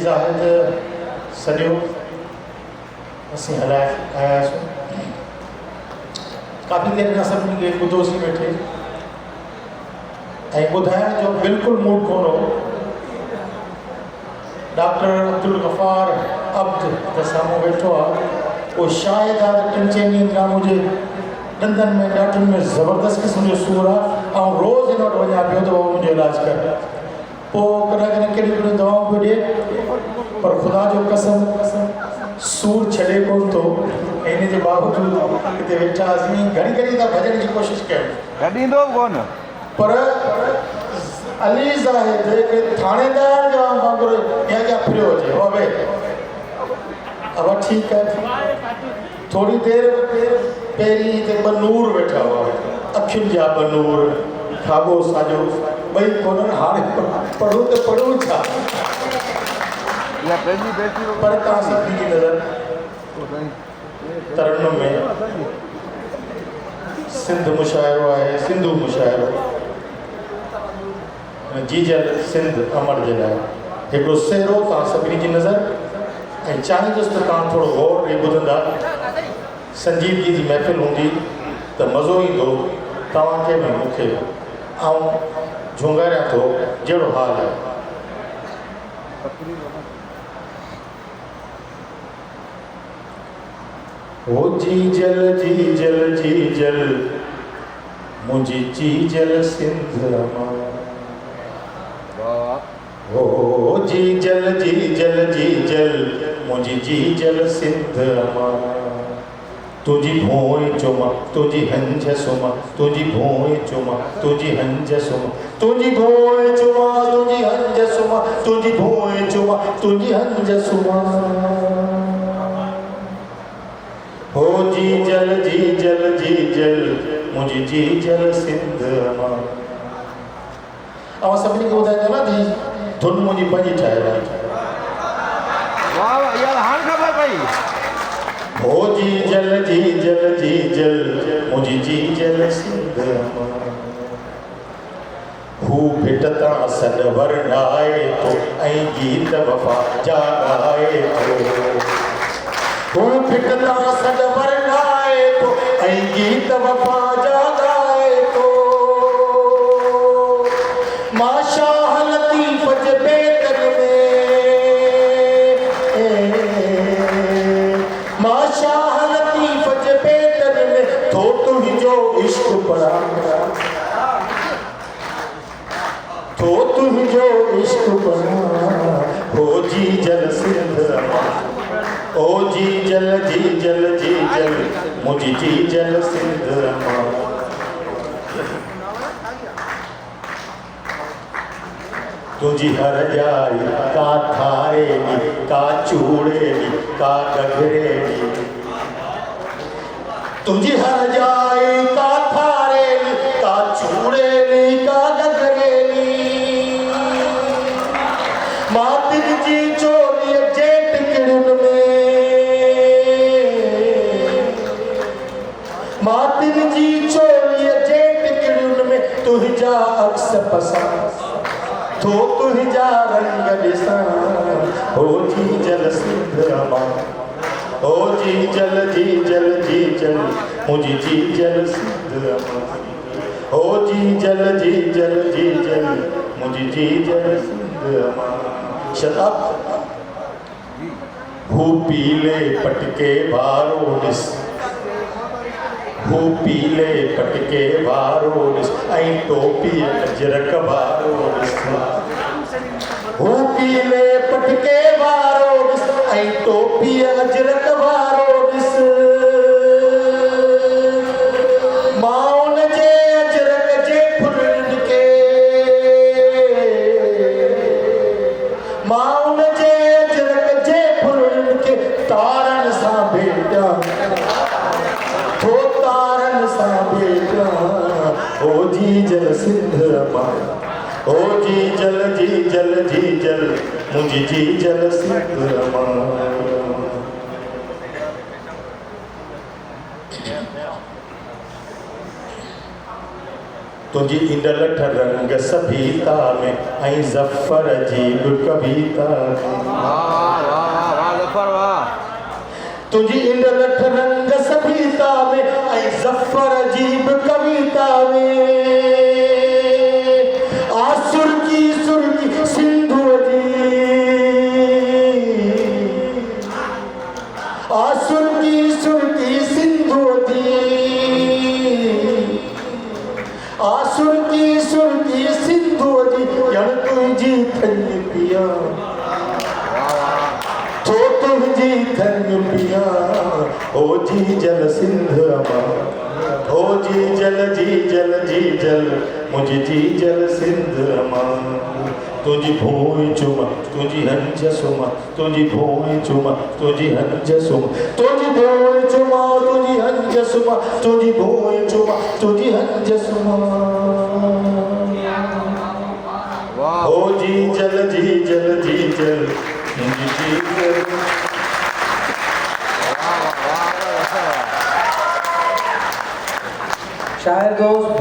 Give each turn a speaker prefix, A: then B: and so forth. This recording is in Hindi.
A: ज़ाहिद सॼो असीं हलाए आयासीं। काफ़ी देरि खां सभिनी खे ॿुधोसीं वेठे ऐं ॿुधाइण जो बिल्कुलु मूड कोन हो। डॉक्टर अब्दुल गफ़ार अब्द त साम्हूं वेठो आहे, उहो शायदि आहे त 3-4 ॾींहंनि खां मुंहिंजे ॾंदनि में ॾाढनि में ज़बरदस्त क़िस्म जो सूरु आहे ऐं रोज़ु हिन वटि वञा पियो त उहो मुंहिंजो इलाजु करे। पोइ कॾहिं कॾहिं कहिड़ियूं कहिड़ियूं दवाऊं पियो ॾिए, पर ख़ुदा जो कसम सूरु छॾे कोन थो। इन जे बावजूदि हिते वेठा हुआसीं, घणी घणी था भॼण जी कोशिशि कयूं,
B: ॾींदो कोन।
A: पर अली ज़ाहिद हिकिड़े थाणेदार जो वांगुरु या फिरियो हुजे। अबे अब ठीकु आहे। थोरी देरि पहिरीं हिते ॿ नूर वेठा हुआ, अखियुनि जा ॿ नूर, खाॿो साॼो ॿई कोन्हनि। हाणे पढ़ूं त पढ़ूं छा, पर तव्हां सभिनी जी नज़र तरन्नुम में सिंध मुशाइरो आहे, सिंधू मुशाइरो जीजल सिंध अमर जे लाइ हिकिड़ो सेरो तव्हां सभिनी जी नज़र। ऐं चाहींदुसि त तव्हां थोरो गौर ॾेई ॿुधंदा, संजीदगी जी महफ़िल हूंदी त मज़ो ईंदो तव्हांखे बि मूंखे। ऐं झुंगारियां थो जहिड़ो हाल आहे। ओ जीजल जीजल जीजल मुंहिंजी जीजल सिंध अमर। ओ जीजल जीजल जीजल मुंहिंजी जीजल सिंध अमर। तुझी भोए चुमा तुझी हंज सुमा, तुझी भोए चुमा तुझी हंज सुमा, तुझी भोए चुमा तुझी हंज सुमा, तुझी भोए चुमा तुझी हंज सुमा। हो जीजल जीजल जीजल मुंहिंजी जीजल सिंध अमर। ऐं सभिनी खे ॿुधाईंदो न धी धुन मुंहिंजी पंहिंजी ठाहे आहे।
B: वाह वाह, यार हाणे ख़बर पई।
A: हो जीजल जीजल जीजल मुंहिंजी जीजल सिंध अमर। हू भिटता सॾ वरनाए थो ऐं गीत वफ़ा जा ॻाए थो। हू भिटता सॾ वरनाए थो ऐं गीत वफ़ा जा ॻाए थो। मां शाह लतीफ़ जे बेटन में, मां शाह लतीफ़ जे बेटन में थो तुंहिंजो इश्क पढ़ा, थो तुंहिंजो इश्क पढ़ा। हो जीजल सिंध अमर। ओ जीजल जीजल जीजल मुंहिंजी जीजल सिंध अमर। तुझी हर जाई का थारेली का चूड़ेली का गगरेली, तुझी हर जाई का थारेली का चूड़ेली का गगरेली। मातिन जी चोली जेट किड़न में, मातिन जी चोली जेट किड़न में तुझा अक्स पसंद थो तुझा रंग ॾिसां। हो जीजल सिंध अमर। हो जीजल जीजल जीजल मुंहिंजी जीजल सिंध अमर। हो जीजल जीजल जीजल मुंहिंजी जीजल सिंध अमर। शताब हू पीले पटके वारो ॾिस, हू पीले पटके वारो ॾिस ऐं टोपी अजरक वारो ॾिस। हू पीले पटके वारो ॾिस ऐं टोपी अजरक वारो ॾिस। मां उन जे अजरक जे फुलनि खे, मां उन जे अजरक जे फुलनि खे तारनि सां भेटियां, थो तारनि सां भेटियां। ओ जीजल सिंध अमर। ओ जीजल जीजल जीजल मुंहिंजी जीजल सिंध अमर। तुझी इंद लठ रंग सभीता में ऐं ज़फ़र अजीब कविता में
B: वाह वाह वाह जफर वाह
A: तुझी इंद लठ रंग सभीता में ऐं ज़फ़र अजीब कविता में आसुर की सिंधु जी आसुर की सिंधु जी आसुर की सिंधु जी जन तुझी धन पिया तो तुझी धन पिया हो जी जल सिंध अमा हो जी जल मुझी जी जल सिंध अमा तुझी भोई चुमा तुझी हंज सुमा तुझी भोई चुमा तुझी हंज सुमा तुझी भोई चुमा तुझी हंज सुमा तुझी भोई चुमा तुझी हंज सुमा
B: वाह
A: ओ जी जल मुझी जी जल
B: वाह वाह वाह जफर वाह
C: शायर दोस्त